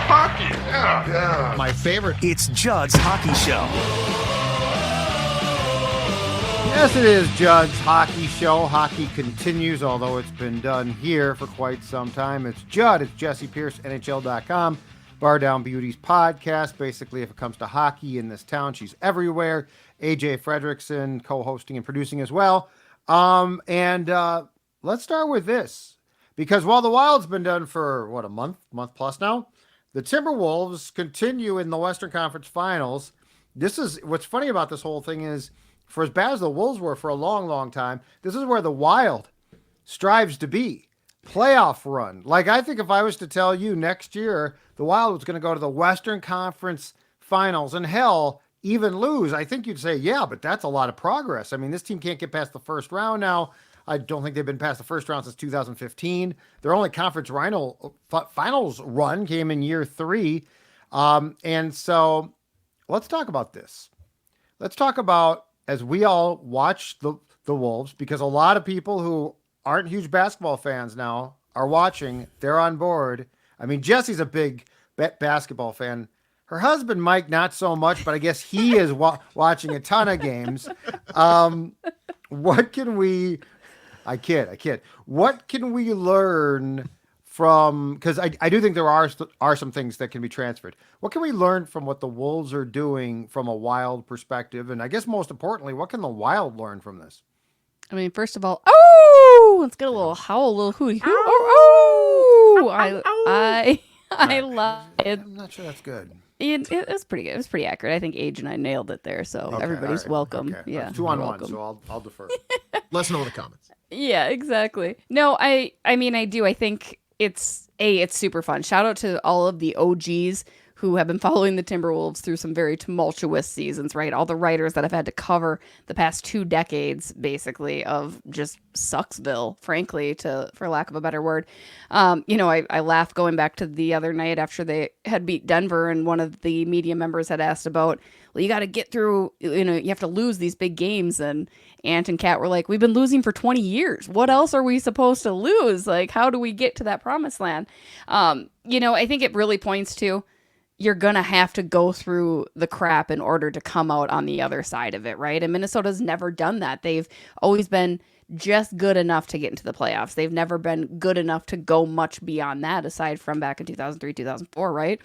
hockey. Yeah. My favorite. It's Judd's Hockey Show. Yes, it is Judd's Hockey Show. Hockey continues, although it's been done here for quite some time. It's Judd. It's Jessi Pierce, NHL.com. Bardown Beauties podcast. Basically, if it comes to hockey in this town, she's everywhere. AJ Fredrickson co-hosting and producing as well. Let's start with this. Because while the Wild's been done for, a month plus now, the Timberwolves continue in the Western Conference Finals. This is, what's funny about this whole thing is, for as bad as the Wolves were for a long, long time, this is where the Wild strives to be. Playoff run. Like, I think if I was to tell you next year the Wild was going to go to the Western Conference Finals and hell, even lose, I think you'd say, yeah, but that's a lot of progress. I mean, this team can't get past the first round now. I don't think they've been past the first round since 2015. Their only conference finals run came in year 3. And so let's talk about this. Let's talk about, as we all watch the Wolves, because a lot of people who aren't huge basketball fans now are watching. They're on board. I mean, Jessi's a big basketball fan. Her husband, Mike, not so much, but I guess he is watching a ton of games. What can we... I kid. What can we learn from... Because I do think there are some things that can be transferred. What can we learn from what the Wolves are doing from a Wild perspective? And I guess most importantly, what can the Wild learn from this? I mean, first of all, let's get a little howl, a little hooty. I love it. I'm not sure that's good. It was pretty good. It was pretty accurate. I think Age and I nailed it there, so Okay, everybody's right. welcome. Okay. Yeah, 2-on-1, so I'll defer. Let us know in the comments. Yeah, exactly. No, I mean, I do. I think it's super fun. Shout out to all of the OGs who have been following the Timberwolves through some very tumultuous seasons, right? All the writers that have had to cover the past 2 decades, basically, of just Sucksville, frankly, for lack of a better word. I laughed going back to the other night after they had beat Denver, and one of the media members had asked about, well, you got to get through, you have to lose these big games. And Ant and Kat were like, we've been losing for 20 years. What else are we supposed to lose? Like, how do we get to that promised land? I think it really points to, you're going to have to go through the crap in order to come out on the other side of it, right? And Minnesota's never done that. They've always been just good enough to get into the playoffs. They've never been good enough to go much beyond that, aside from back in 2003, 2004, right?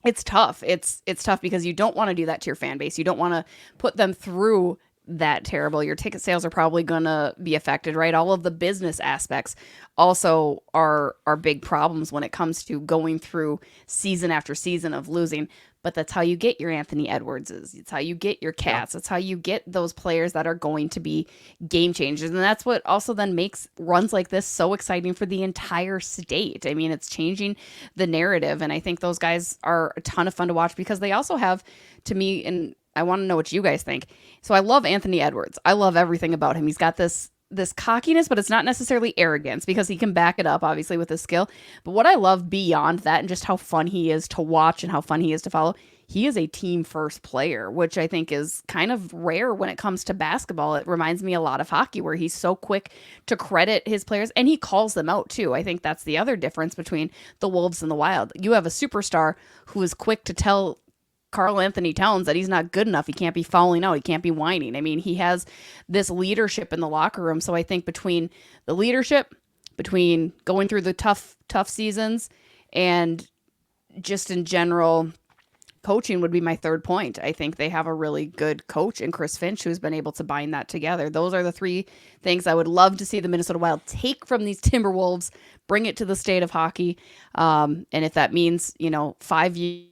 It's tough. It's tough because you don't want to do that to your fan base. You don't want to put them through that terrible. Your ticket sales are probably going to be affected, right? All of the business aspects also are big problems when it comes to going through season after season of losing. But that's how you get your Anthony Edwardses. It's how you get your Cats. It's how you get those players that are going to be game changers. And that's what also then makes runs like this so exciting for the entire state. I mean, it's changing the narrative. And I think those guys are a ton of fun to watch because they also have, to me, and I want to know what you guys think. So I love Anthony Edwards. I love everything about him. He's got this cockiness, but it's not necessarily arrogance because he can back it up, obviously, with his skill. But what I love beyond that and just how fun he is to watch and how fun he is to follow, he is a team first player, which I think is kind of rare when it comes to basketball. It reminds me a lot of hockey where he's so quick to credit his players and he calls them out too. I think that's the other difference between the Wolves and the Wild. You have a superstar who is quick to tell Karl Anthony Towns that he's not good enough. He can't be fouling out. He can't be whining. I mean, he has this leadership in the locker room. So I think between the leadership, between going through the tough seasons, and just in general, coaching would be my third point. I think they have a really good coach in Chris Finch who's been able to bind that together. Those are the 3 things I would love to see the Minnesota Wild take from these Timberwolves, bring it to the state of hockey. And if that means, 5 years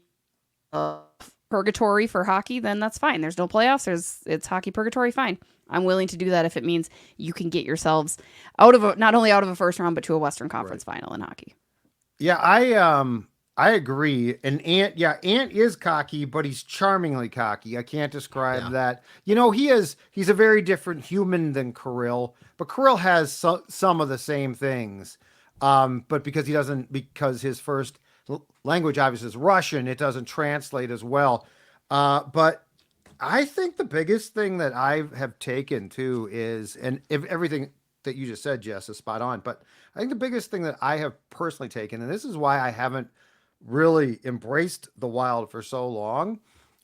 of purgatory for hockey, then that's fine. There's no playoffs. It's hockey purgatory. Fine. I'm willing to do that if it means you can get yourselves not only out of a first round, but to a Western Conference final in hockey. Yeah, I agree. And Ant is cocky, but he's charmingly cocky. I can't describe that. He's a very different human than Kirill, but Kirill has some of the same things. But because his first language obviously is Russian, it doesn't translate as well. But I think the biggest thing that I have taken too is, and if everything that you just said, Jess, is spot on, but I think the biggest thing that I have personally taken, and this is why I haven't really embraced the Wild for so long.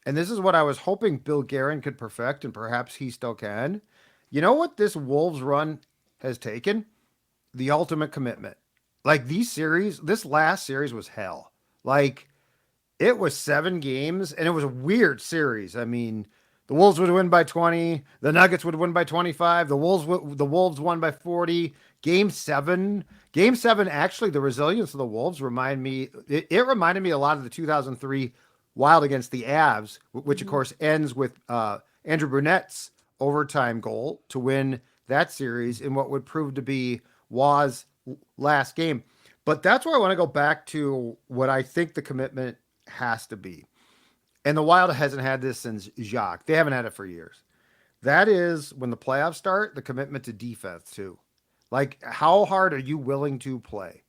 And this is what I was hoping Bill Guerin could perfect, and perhaps he still can. You know what this Wolves run has taken? The ultimate commitment. Like this last series was hell. Like it was 7 games, and it was a weird series. I mean, the Wolves would win by 20, the Nuggets would win by 25, the Wolves won by 40. Game 7 actually, the resilience of the Wolves reminded me a lot of the 2003 Wild against the Avs, which of course ends with Andrew Brunette's overtime goal to win that series in what would prove to be Waz's last game. But that's where I want to go back to what I think the commitment has to be. And the Wild hasn't had this since Jacques. They haven't had it for years. That is, when the playoffs start, the commitment to defense too. Like, how hard are you willing to play?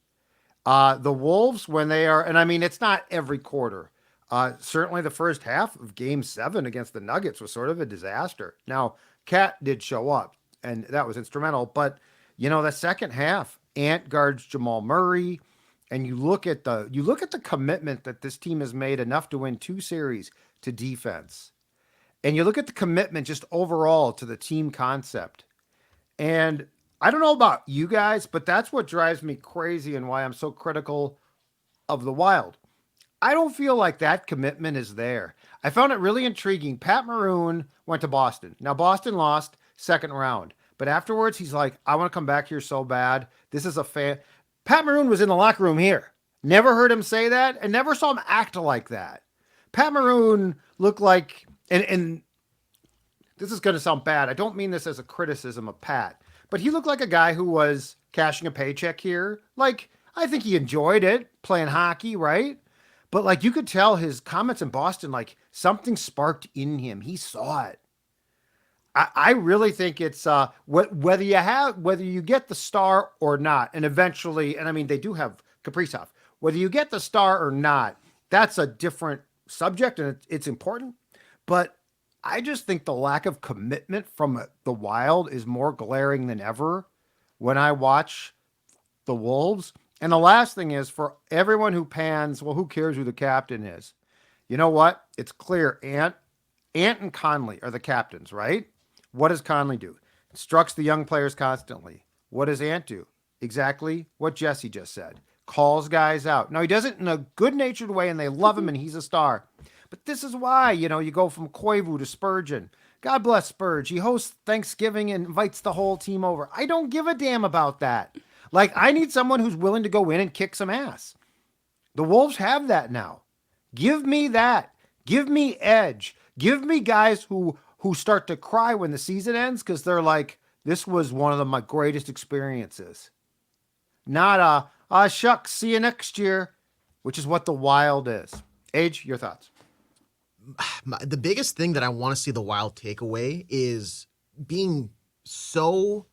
The Wolves, when they are, and I mean, it's not every quarter. Certainly the first half of Game 7 against the Nuggets was sort of a disaster. Now, Cat did show up, and that was instrumental. But, the second half, Ant guards Jamal Murray, and you look at the commitment that this team has made enough to win 2 series to defense. And you look at the commitment just overall to the team concept. And I don't know about you guys, but that's what drives me crazy and why I'm so critical of the Wild. I don't feel like that commitment is there. I found it really intriguing. Pat Maroon went to Boston. Now, Boston lost second round. But afterwards, he's like, I want to come back here so bad. This is a fan. Pat Maroon was in the locker room here. Never heard him say that and never saw him act like that. Pat Maroon looked like, and this is going to sound bad. I don't mean this as a criticism of Pat, but he looked like a guy who was cashing a paycheck here. Like, I think he enjoyed it, playing hockey, right? But like, you could tell his comments in Boston, like something sparked in him. He saw it. I really think it's whether you get the star or not, and eventually, and I mean, they do have Kaprizov. Whether you get the star or not, that's a different subject, and it's important. But I just think the lack of commitment from the Wild is more glaring than ever when I watch the Wolves. And the last thing is, for everyone who pans, well, who cares who the captain is? You know what? It's clear. Ant and Conley are the captains, right? What does Conley do? Instructs the young players constantly. What does Ant do? Exactly what Jessi just said. Calls guys out. Now, he does it in a good-natured way, and they love him, and he's a star. But this is why, you go from Koivu to Spurgeon. God bless Spurge. He hosts Thanksgiving and invites the whole team over. I don't give a damn about that. Like, I need someone who's willing to go in and kick some ass. The Wolves have that now. Give me that. Give me edge. Give me guys who start to cry when the season ends because they're like, this was one of my greatest experiences. Not shucks, see you next year, which is what the Wild is. Age, your thoughts? The biggest thing that I want to see the Wild take away is being so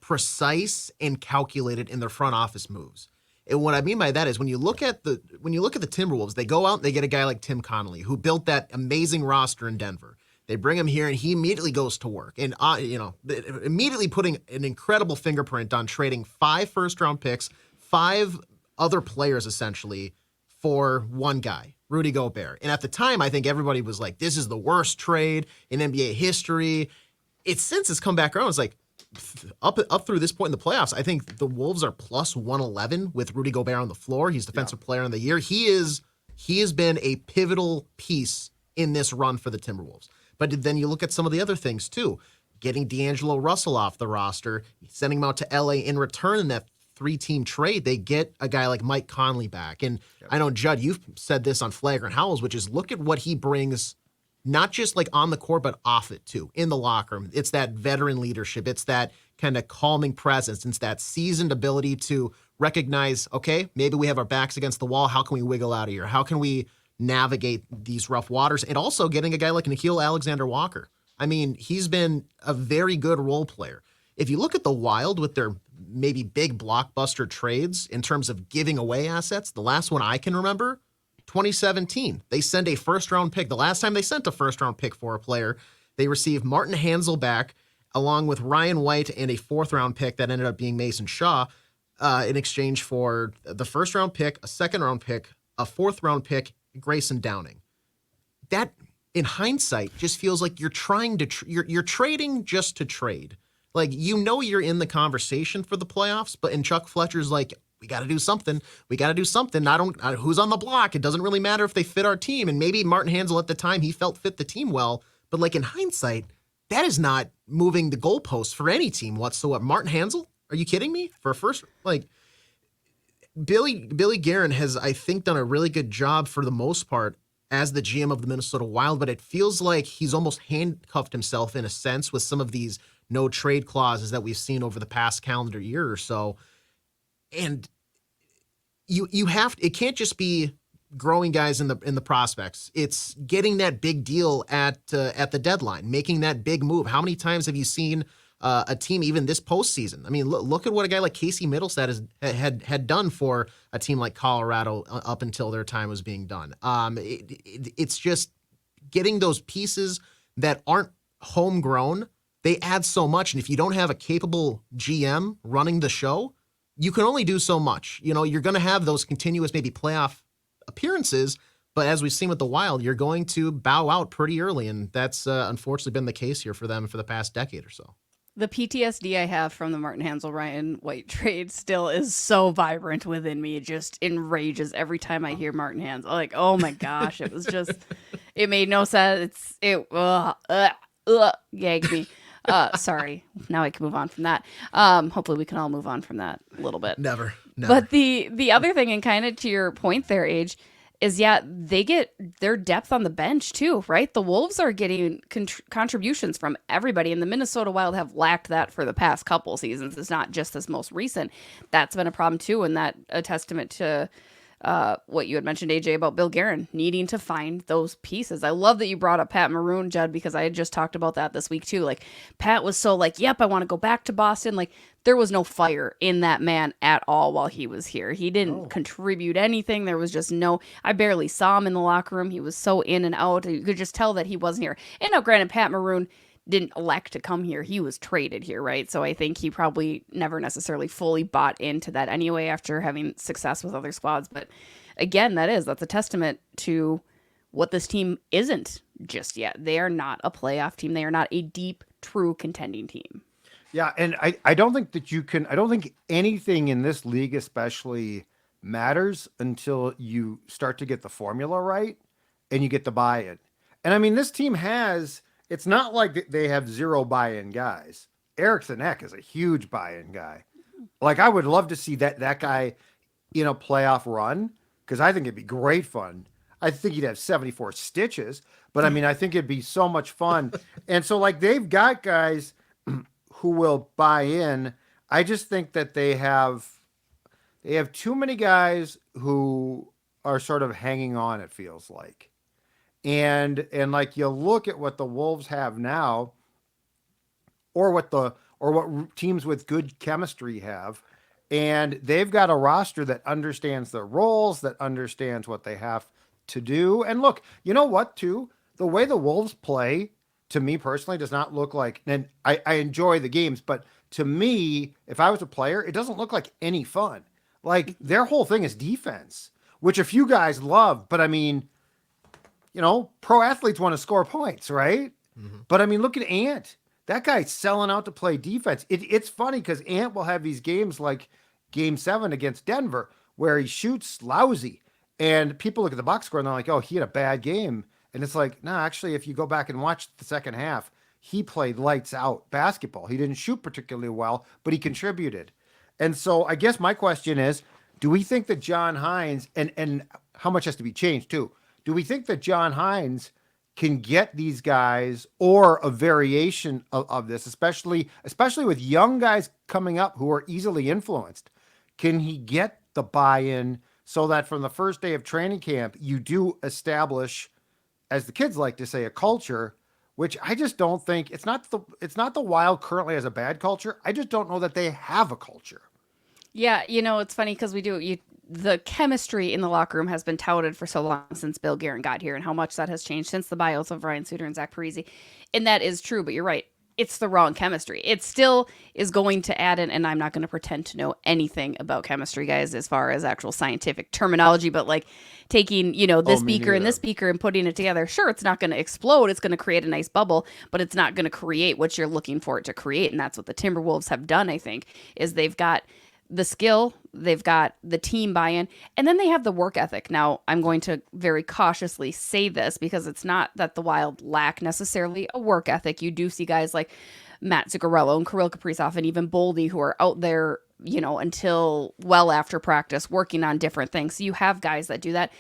precise and calculated in their front office moves. And what I mean by that is when you look at the Timberwolves, they go out and they get a guy like Tim Connolly who built that amazing roster in Denver. They bring him here, and he immediately goes to work. And, immediately putting an incredible fingerprint on trading 5 first-round picks, 5 other players, essentially, for one guy, Rudy Gobert. And at the time, I think everybody was like, this is the worst trade in NBA history. Since it's come back around, it's like, up through this point in the playoffs, I think the Wolves are plus 111 with Rudy Gobert on the floor. He's Defensive Player of the Year. He has been a pivotal piece in this run for the Timberwolves. But then you look at some of the other things, too. Getting D'Angelo Russell off the roster, sending him out to L.A. in return in that 3-team trade, they get a guy like Mike Conley back. And I know, Judd, you've said this on Flagrant Howls, which is look at what he brings, not just on the court, but off it, too, in the locker room. It's that veteran leadership. It's that kind of calming presence. It's that seasoned ability to recognize, okay, maybe we have our backs against the wall. How can we wiggle out of here? How can we navigate these rough waters? And also getting a guy like Nickeil Alexander-Walker. I mean, he's been a very good role player. If you look at the Wild with their maybe big blockbuster trades in terms of giving away assets, the last one I can remember, 2017, they send a first-round pick. The last time they sent a first-round pick for a player, they received Martin Hansel back along with Ryan White and a 4th-round pick that ended up being Mason Shaw in exchange for the first-round pick, a second-round pick, a 4th-round pick, Grayson Downing. That, in hindsight, just feels like you're trying to you're trading just to trade. Like, you're in the conversation for the playoffs, but in Chuck Fletcher's like, we got to do something. We got to do something. Who's on the block? It doesn't really matter if they fit our team. And maybe Martin Hansel at the time, he felt fit the team well. But like in hindsight, that is not moving the goalposts for any team whatsoever. Martin Hansel? Are you kidding me? For a first, like, Billy Guerin has, I think, done a really good job for the most part as the GM of the Minnesota Wild, but it feels like he's almost handcuffed himself in a sense with some of these no trade clauses that we've seen over the past calendar year or so. And it can't just be growing guys in the prospects. It's getting that big deal at the deadline, making that big move. How many times have you seen a team even this postseason? I mean, look at what a guy like Casey Middlestad had done for a team like Colorado up until their time was being done. It's just getting those pieces that aren't homegrown. They add so much, and if you don't have a capable GM running the show, you can only do so much. You're going to have those continuous maybe playoff appearances, but as we've seen with the Wild, you're going to bow out pretty early, and that's unfortunately been the case here for them for the past decade or so. The PTSD I have from the Martin Hansel Ryan White trade still is so vibrant within me. It just enrages every time I hear Martin Hansel. Like, oh my gosh, it was just, it made no sense. It gagged me. Sorry. Now I can move on from that. Hopefully we can all move on from that a little bit. Never. But the other thing, and kind of to your point there, Age, is they get their depth on the bench too, right? The Wolves are getting contributions from everybody, and the Minnesota Wild have lacked that for the past couple seasons. It's not just this most recent. That's been a problem too, and that a testament to what you had mentioned, AJ, about Bill Guerin needing to find those pieces. I love that you brought up Pat Maroon, Judd, because I had just talked about that this week too. Like, Pat was so like, yep, I want to go back to Boston. Like, there was no fire in that man at all while he was here. He didn't contribute anything. There was just I barely saw him in the locker room. He was so in and out. You could just tell that he wasn't here. And now, granted, Pat Maroon didn't elect to come here. He was traded here, right? So I think he probably never necessarily fully bought into that anyway after having success with other squads. But again, that's a testament to what this team isn't just yet. They are not a playoff team. They are not a deep, true contending team. Yeah, and I don't think that I don't think anything in this league especially matters until you start to get the formula right and you get the buy-in. And I mean, this team it's not like they have zero buy-in guys. Eriksson Ek is a huge buy-in guy. Like, I would love to see that guy in a playoff run, because I think it'd be great fun. I think he'd have 74 stitches, but I mean, I think it'd be so much fun. And so, like, they've got guys who will buy in. I just think that they have too many guys who are sort of hanging on, it feels like. And like, you look at what the Wolves have now, or what teams with good chemistry have, and they've got a roster that understands their roles, that understands what they have to do. And look, you know what, too? The way the Wolves play, to me personally, does not look like, and I enjoy the games, but to me, if I was a player, it doesn't look like any fun. Like, their whole thing is defense, which a few guys love, but I mean, pro athletes want to score points, right? Mm-hmm. But I mean, look at Ant. That guy's selling out to play defense. It's funny because Ant will have these games like Game 7 against Denver where he shoots lousy, and people look at the box score and they're like, oh, he had a bad game. And it's like, no, actually, if you go back and watch the second half, he played lights out basketball. He didn't shoot particularly well, but he contributed. And so I guess my question is, do we think that John Hines, and how much has to be changed too? Do we think that John Hines can get these guys, or a variation of this, especially with young guys coming up who are easily influenced? Can he get the buy-in so that from the first day of training camp, you do establish, as the kids like to say, a culture, which I just don't think, it's not the Wild currently has a bad culture. I just don't know that they have a culture. Yeah, it's funny because the chemistry in the locker room has been touted for so long since Bill Guerin got here, and how much that has changed since the buyouts of Ryan Suter and Zach Parise. And that is true, but you're right. It's the wrong chemistry. It still is going to add in, and I'm not going to pretend to know anything about chemistry, guys, as far as actual scientific terminology, but like, taking, this me beaker and this neither. beaker and putting it together. Sure, it's not going to explode. It's going to create a nice bubble, but it's not going to create what you're looking for it to create. And that's what the Timberwolves have done, I think, is they've got the skill, they've got the team buy-in, and then they have the work ethic. Now, I'm going to very cautiously say this because it's not that the Wild lack necessarily a work ethic. You do see guys like Matt Zuccarello and Kirill Kaprizov and even Boldy who are out there, until well after practice working on different things. So you have guys that do that.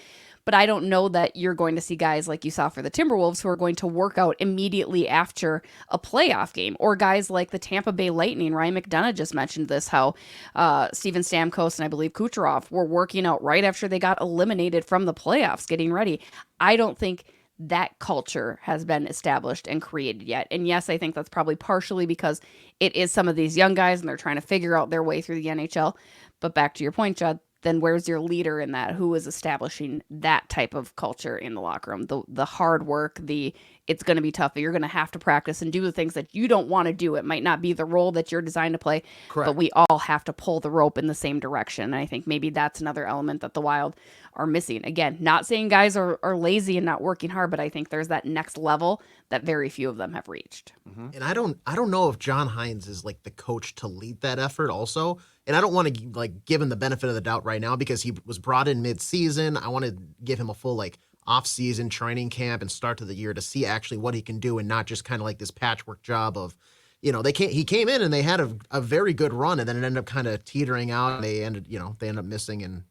But I don't know that you're going to see guys like you saw for the Timberwolves who are going to work out immediately after a playoff game, or guys like the Tampa Bay Lightning. Ryan McDonough just mentioned this, how Steven Stamkos and I believe Kucherov were working out right after they got eliminated from the playoffs, getting ready. I don't think that culture has been established and created yet. And yes, I think that's probably partially because it is some of these young guys and they're trying to figure out their way through the NHL. But back to your point, Judd, then where's your leader in that? Who is establishing that type of culture in the locker room? The hard work, it's going to be tough. You're going to have to practice and do the things that you don't want to do. It might not be the role that you're designed to play, Correct. but we all have to pull the rope in the same direction. And I think maybe that's another element that the Wild are missing. Again, not saying guys are lazy and not working hard, but I think there's that next level that very few of them have reached. And I don't know if John Hines is like the coach to lead that effort also. And I don't want to like give him the benefit of the doubt right now because he was brought in mid-season. I want to give him a full like off-season training camp and start to the year to see actually what he can do and not just kind of like this patchwork job of, he came in and they had a very good run and then it ended up kind of teetering out and they ended up missing and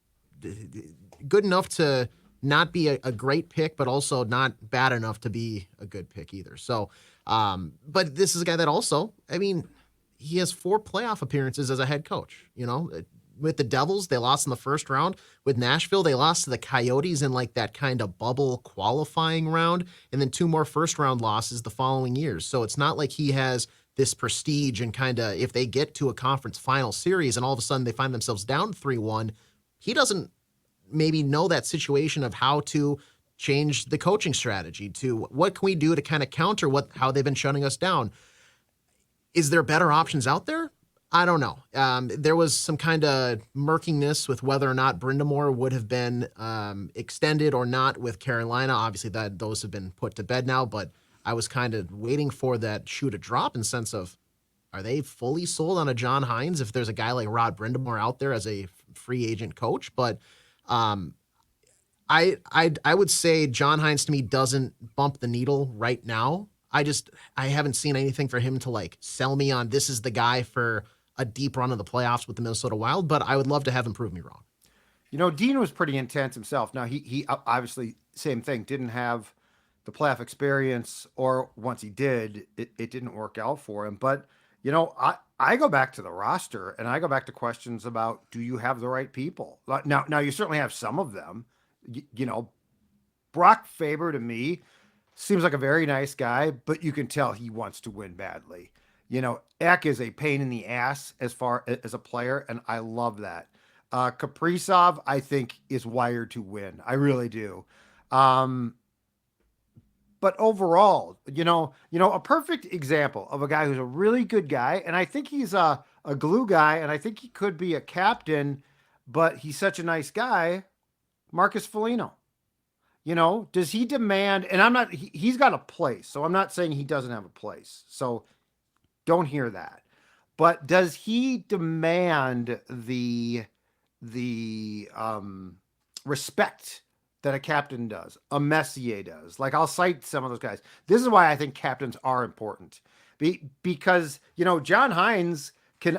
good enough to not be a great pick, but also not bad enough to be a good pick either. So, but this is a guy that also, he has 4 playoff appearances as a head coach. With the Devils, they lost in the first round. With Nashville, they lost to the Coyotes in like that kind of bubble qualifying round, and then 2 more first round losses the following years. So it's not like he has this prestige and kind of if they get to a conference final series and all of a sudden they find themselves down 3-1, he doesn't maybe know that situation of how to change the coaching strategy to what can we do to kind of counter how they've been shutting us down. Is there better options out there? I don't know. There was some kind of murkiness with whether or not Brindamore would have been extended or not with Carolina. Obviously, those have been put to bed now, but I was kind of waiting for that shoe to drop in sense of, are they fully sold on a John Hines if there's a guy like Rod Brindamore out there as a free agent coach? But I would say John Hines to me doesn't bump the needle right now. I haven't seen anything for him to like sell me on this is the guy for a deep run of the playoffs with the Minnesota Wild, but I would love to have him prove me wrong. Dean was pretty intense himself. Now he obviously same thing, didn't have the playoff experience, or once he did, it didn't work out for him. But I go back to the roster and I go back to questions about, do you have the right people? Now you certainly have some of them. Brock Faber to me seems like a very nice guy, but you can tell he wants to win badly. Ek is a pain in the ass as far as a player, and I love that. Kaprizov, I think, is wired to win. I really do. But overall, a perfect example of a guy who's a really good guy, and I think he's a glue guy, and I think he could be a captain, but he's such a nice guy, Marcus Foligno. Does he demand, and he's got a place, so I'm not saying he doesn't have a place. So don't hear that. But does he demand the respect that a captain does, a Messier does? Like, I'll cite some of those guys. This is why I think captains are important. Because, John Hines can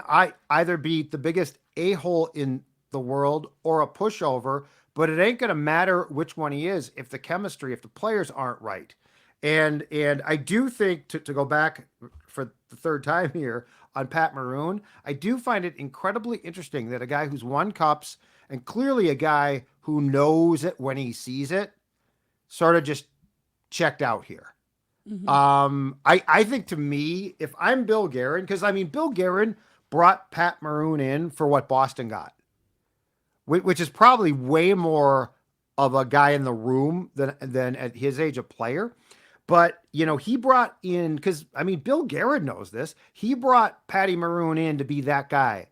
either be the biggest a-hole in the world or a pushover, but it ain't going to matter which one he is if the players aren't right. And I do think, to go back for the third time here on Pat Maroon, I do find it incredibly interesting that a guy who's won cups and clearly a guy who knows it when he sees it sort of just checked out here. Mm-hmm. I think, to me, if I'm Bill Guerin, because Bill Guerin brought Pat Maroon in for what Boston got, which is probably way more of a guy in the room than at his age a player. But, he brought in, because, Bill Guerin knows this. He brought Patty Maroon in to be that guy.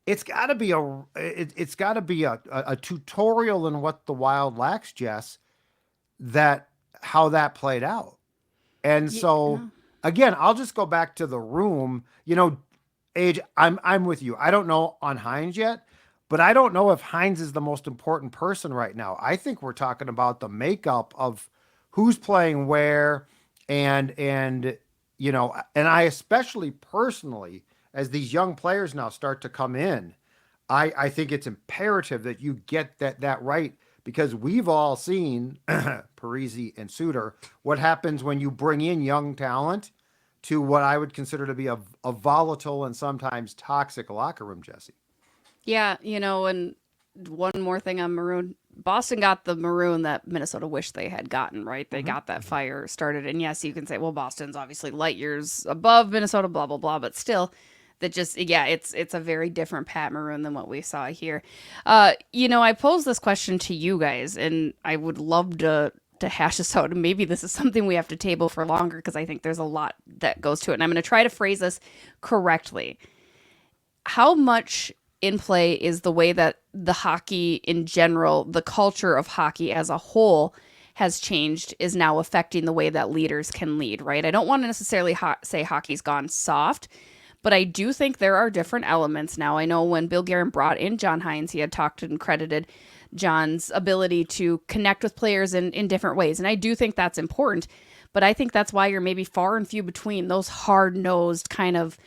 it's got to be it's got to be a tutorial in what the Wild lacks, Jess, that how that played out. And so again, I'll just go back to the room. Age, I'm with you. I don't know on Hines yet, but I don't know if Hines is the most important person right now. I think we're talking about the makeup of who's playing where, and I especially personally, as these young players now start to come in, I think it's imperative that you get that right, because we've all seen Parisi and Suter, what happens when you bring in young talent to what I would consider to be a volatile and sometimes toxic locker room, Jessi. Yeah, and one more thing on Maroon. Boston got the Maroon that Minnesota wished they had gotten, right? They got that fire started. And yes, you can say, well, Boston's obviously light years above Minnesota, blah, blah, blah. But still, it's a very different Pat Maroon than what we saw here. I posed this question to you guys, and I would love to hash this out. And maybe this is something we have to table for longer, because I think there's a lot that goes to it. And I'm going to try to phrase this correctly. How much in play is the way that the hockey in general, the culture of hockey as a whole has changed, is now affecting the way that leaders can lead, right? I don't want to necessarily say hockey's gone soft, but I do think there are different elements now. I know when Bill Guerin brought in John Hines, he had talked and credited John's ability to connect with players in different ways. And I do think that's important, but I think that's why you're maybe far and few between those hard-nosed kind of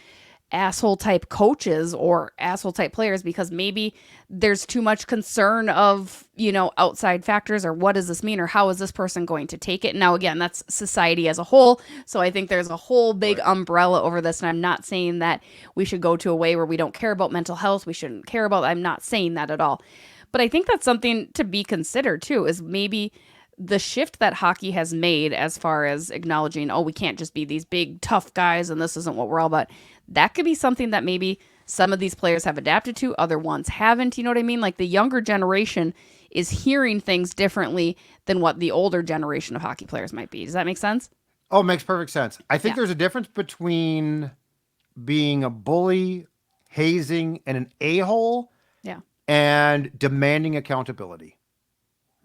asshole type coaches or asshole type players, because maybe there's too much concern of, outside factors, or what does this mean, or how is this person going to take it? Now, again, that's society as a whole. So I think there's a whole big umbrella over this. And I'm not saying that we should go to a way where we don't care about mental health. We shouldn't care about, I'm not saying that at all. But I think that's something to be considered too, is maybe the shift that hockey has made as far as acknowledging, we can't just be these big tough guys and this isn't what we're all about. That could be something that maybe some of these players have adapted to, other ones haven't. You know what I mean? Like the younger generation is hearing things differently than what the older generation of hockey players might be. Does that make sense? Oh, it makes perfect sense. I think there's a difference between being a bully, hazing, and an a-hole, and demanding accountability.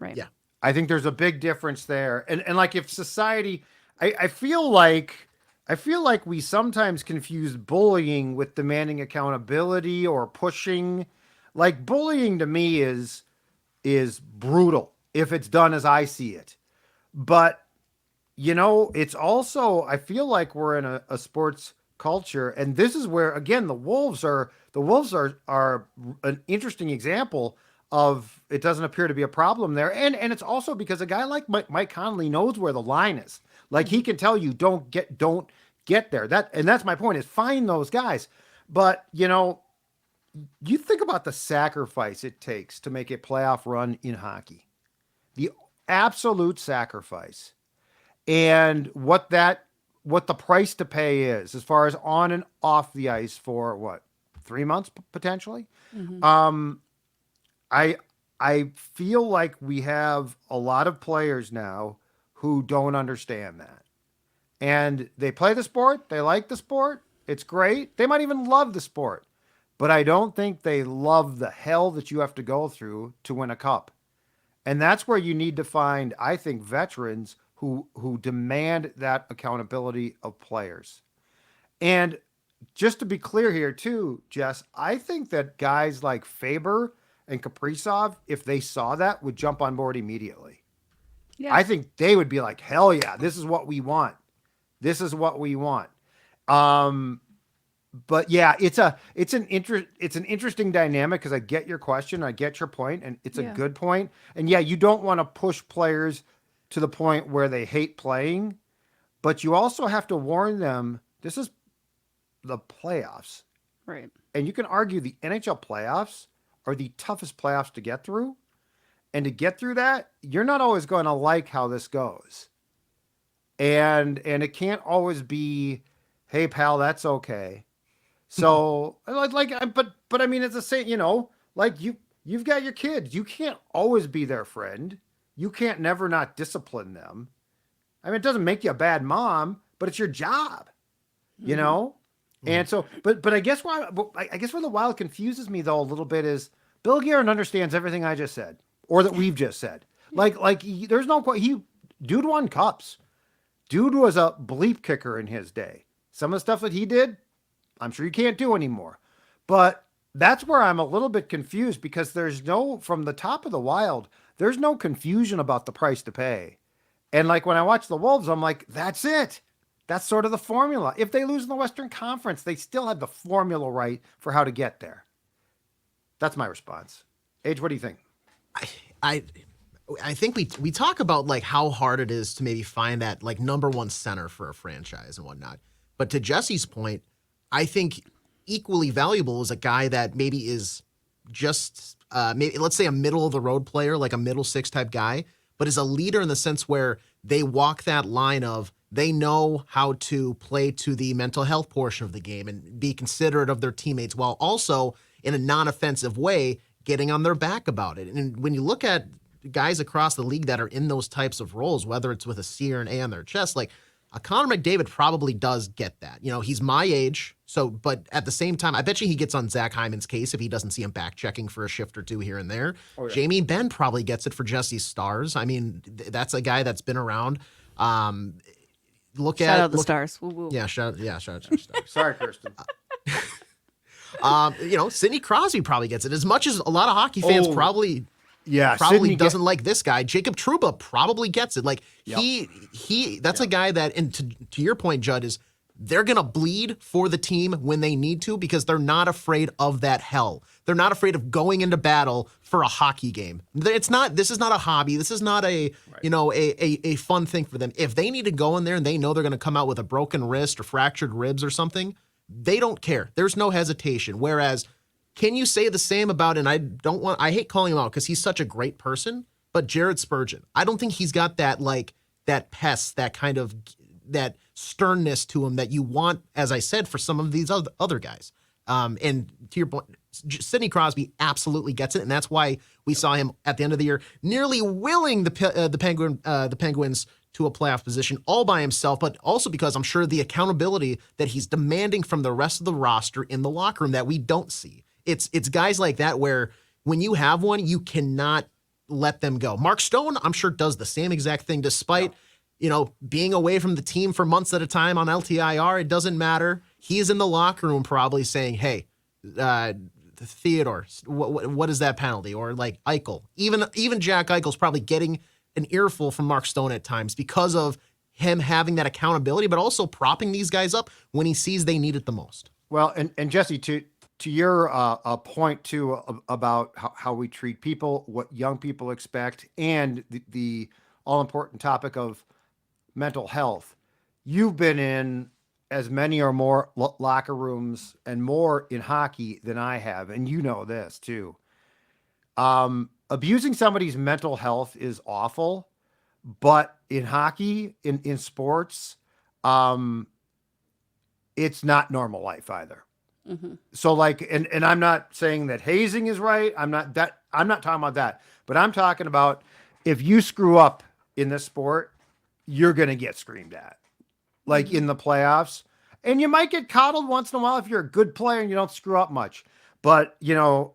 Right. Yeah. I think there's a big difference there. And like, if society, I feel like we sometimes confuse bullying with demanding accountability or pushing. Like, bullying to me is brutal if it's done as I see it. But, it's also, I feel like we're in a sports culture, and this is where, again, the Wolves are an interesting example of, it doesn't appear to be a problem there. And it's also because a guy like Mike Conley knows where the line is. Like, he can tell you, don't get there. That's my point, is find those guys. But, you think about the sacrifice it takes to make a playoff run in hockey, the absolute sacrifice, and what the price to pay is, as far as on and off the ice, for 3 months potentially. Mm-hmm. I feel like we have a lot of players now who don't understand that. And they play the sport, they like the sport, it's great. They might even love the sport. But I don't think they love the hell that you have to go through to win a cup. And that's where you need to find, I think, veterans who demand that accountability of players. And just to be clear here too, Jess, I think that guys like Faber and Kaprizov, if they saw that, would jump on board immediately. Yeah. I think they would be like, hell yeah, this is what we want. This is what we want. But yeah, it's an interesting dynamic, because I get your question, I get your point, and it's a good point. And yeah, you don't want to push players to the point where they hate playing, but you also have to warn them, this is the playoffs. Right. And you can argue the NHL playoffs are the toughest playoffs to get through. And to get through that, you're not always going to like how this goes. And it can't always be, hey pal, that's okay. So but I mean, it's the same, like you've got your kids. You can't always be their friend. You can't never not discipline them. I mean, it doesn't make you a bad mom, but it's your job, And so, but I guess why I guess where the Wild confuses me though a little bit is Bill Guerin understands everything I just said or that we've just said. There's no dude won cups. Dude was a bleep kicker in his day. Some of the stuff that he did, I'm sure you can't do anymore. But that's where I'm a little bit confused because from the top of the Wild, there's no confusion about the price to pay. And like when I watch the Wolves, I'm like, that's it. That's sort of the formula. If they lose in the Western Conference, they still have the formula right for how to get there. That's my response. Age, what do you think? I think we talk about like how hard it is to maybe find that like number one center for a franchise and whatnot. But to Jessi's point, I think equally valuable is a guy that maybe is just maybe let's say a middle of the road player, like a middle six type guy, but is a leader in the sense where they walk that line of they know how to play to the mental health portion of the game and be considerate of their teammates while also in a non-offensive way getting on their back about it. And when you look at guys across the league that are in those types of roles, whether it's with a C or an A on their chest, like a Connor McDavid probably does get that. You know, he's my age, but at the same time, I bet you he gets on Zach Hyman's case if he doesn't see him back checking for a shift or two here and there. Oh, yeah. Jamie Benn probably gets it for Jesse's Stars. I mean, that's a guy that's been around. Shout out the Stars. Woo woo. Yeah, shout out to the Stars. Sorry, Kirsten. Sidney Crosby probably gets it. As much as a lot of hockey fans probably doesn't like this guy, Jacob Trouba probably gets it. Like that's a guy that, and to your point, Judd, is they're going to bleed for the team when they need to because they're not afraid of that hell. They're not afraid of going into battle for a hockey game. This is not a hobby. This is not a fun thing for them. If they need to go in there and they know they're going to come out with a broken wrist or fractured ribs or something, they don't care. There's no hesitation. Whereas, can you say the same about, and I hate calling him out because he's such a great person, but Jared Spurgeon, I don't think he's got that pest, that kind of, that sternness to him that you want, as I said, for some of these other guys. And to your point, Sidney Crosby absolutely gets it, and that's why we saw him at the end of the year nearly willing the Penguins to a playoff position all by himself, but also because I'm sure the accountability that he's demanding from the rest of the roster in the locker room that we don't see. It's guys like that where when you have one, you cannot let them go. Mark Stone, I'm sure, does the same exact thing despite being away from the team for months at a time on LTIR. It doesn't matter. He's in the locker room probably saying, hey, Theodore, what is that penalty? Or like Eichel. Even Jack Eichel's probably getting an earful from Mark Stone at times because of him having that accountability, but also propping these guys up when he sees they need it the most. Well, and Jessi, to your point too about how we treat people, what young people expect, and the all important topic of mental health. You've been in as many or more locker rooms and more in hockey than I have, and you know this too. Abusing somebody's mental health is awful, but in hockey, in sports, it's not normal life either. Mm-hmm. So like, and I'm not saying that hazing is right. I'm not talking about that, but I'm talking about if you screw up in this sport, you're going to get screamed at, like in the playoffs, and you might get coddled once in a while if you're a good player and you don't screw up much. But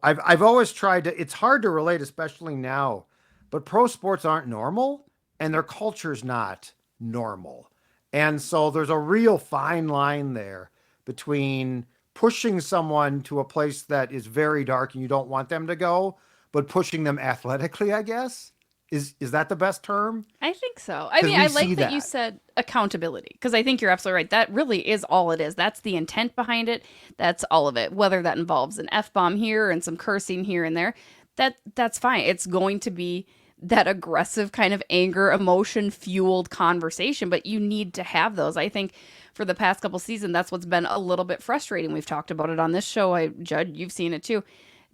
I've always tried to, it's hard to relate, especially now, but pro sports aren't normal and their culture's not normal. And so there's a real fine line there between pushing someone to a place that is very dark and you don't want them to go, but pushing them athletically, I guess. Is that the best term? I think so. I mean, I like that you said accountability, because I think you're absolutely right. That really is all it is. That's the intent behind it. That's all of it. Whether that involves an F-bomb here and some cursing here and there, that's fine. It's going to be that aggressive kind of anger, emotion fueled conversation, but you need to have those. I think for the past couple seasons, that's what's been a little bit frustrating. We've talked about it on this show. Judd, you've seen it too.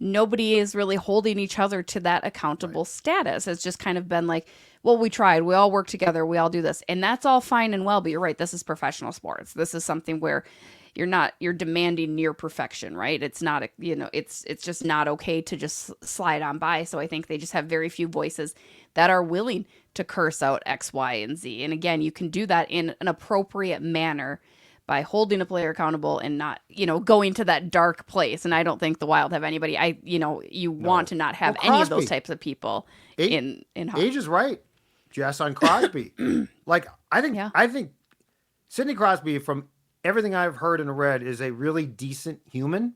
Nobody is really holding each other to that accountable status. It's just kind of been like, well, we tried. We all work together. We all do this. And that's all fine and well, but you're right. This is professional sports. This is something where you're demanding near perfection, right? It's not, it's just not okay to just slide on by. So I think they just have very few voices that are willing to curse out X, Y, and Z. And again, you can do that in an appropriate manner by holding a player accountable and not, going to that dark place. And I don't think the Wild have anybody. You want to not have any of those Crosby. types of people in hockey. Age is right, Jess, on Crosby. I think Sidney Crosby, from everything I've heard and read, is a really decent human.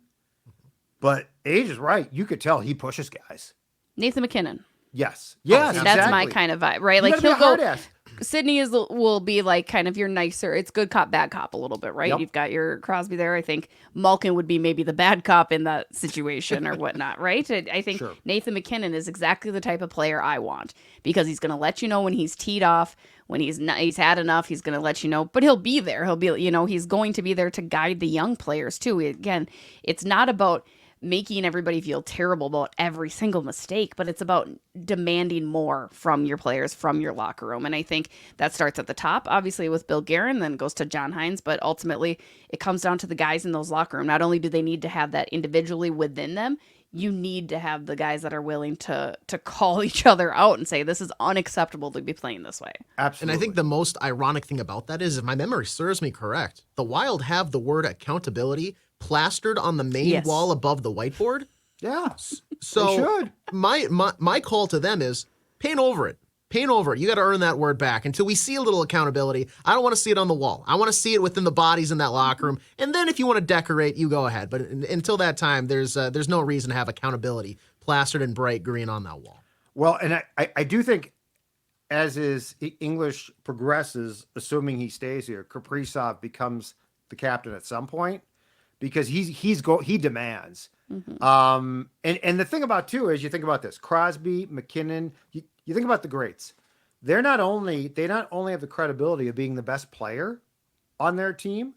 But Age is right. You could tell he pushes guys. Nathan McKinnon. Yes, That's exactly. my kind of vibe, right? You Like gotta be he'll a hard go. ass. Sydney will be like kind of your nicer. It's good cop, bad cop a little bit, right? Yep. You've got your Crosby there. I think Malkin would be maybe the bad cop in that situation or whatnot, right? I think Sure. Nathan McKinnon is exactly the type of player I want because he's going to let you know when he's teed off, when he's had enough. He's going to let you know, but he'll be there. He'll be, he's going to be there to guide the young players too. Again, it's not about making everybody feel terrible about every single mistake, but it's about demanding more from your players, from your locker room. And I think that starts at the top, obviously with Bill Guerin, then goes to John Hines, but ultimately it comes down to the guys in those locker room. Not only do they need to have that individually within them, you need to have the guys that are willing to call each other out and say, this is unacceptable to be playing this way. Absolutely. And I think the most ironic thing about that is, if my memory serves me correct, the Wild have the word accountability plastered on the main Yes. wall above the whiteboard. Yeah. So They should. my call to them is paint over it. Paint over it. You got to earn that word back. Until we see a little accountability, I don't want to see it on the wall. I want to see it within the bodies in that locker room. And then if you want to decorate, you go ahead. But until that time, there's no reason to have accountability plastered in bright green on that wall. Well, and I do think as his English progresses, assuming he stays here, Kaprizov becomes the captain at some point because he demands. And the thing about too is, you think about this: Crosby, McKinnon. You think about the greats. They not only have the credibility of being the best player on their team,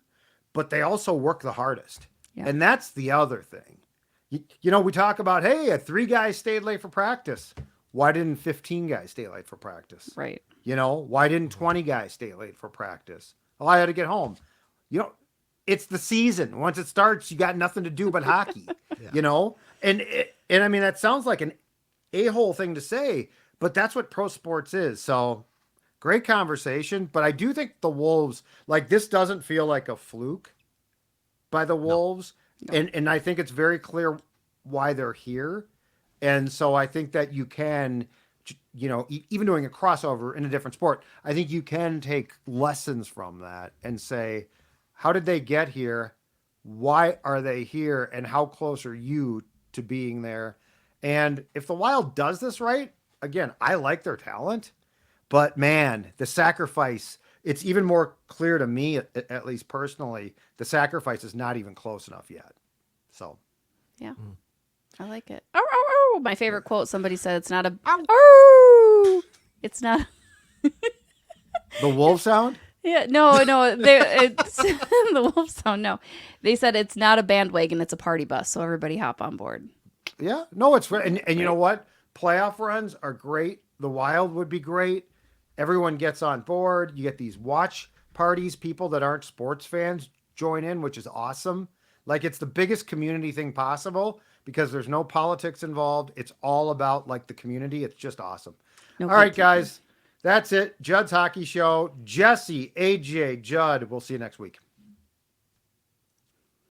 but they also work the hardest. Yeah. And that's the other thing. We talk about, hey, 3 guys stayed late for practice. Why didn't 15 guys stay late for practice? Right. Why didn't 20 guys stay late for practice? Oh, I had to get home. It's the season. Once it starts, you got nothing to do but hockey. And I mean, that sounds like an a-hole thing to say, but that's what pro sports is. So great conversation. But I do think the Wolves, like, this doesn't feel like a fluke by the Wolves. No. And I think it's very clear why they're here. And so I think that you can, even doing a crossover in a different sport, I think you can take lessons from that and say, how did they get here? Why are they here? And how close are you to being there? And if the Wild does this right, again, I like their talent, but man, the sacrifice, it's even more clear to me, at least personally, the sacrifice is not even close enough yet. So. Yeah. I like it. Ow, ow, ow. My favorite quote, somebody said, it's not a, ow. It's not. The wolf sound? Yeah, no, it's the wolf sound. No, they said it's not a bandwagon, it's a party bus. So everybody hop on board. Yeah, no, it's and you know what? Playoff runs are great. The Wild would be great. Everyone gets on board. You get these watch parties. People that aren't sports fans join in, which is awesome. Like, it's the biggest community thing possible because there's no politics involved. It's all about, like, the community. It's just awesome. No all right, politics. guys. That's it. Judd's Hockey Show. Jessi, AJ, Judd. We'll see you next week.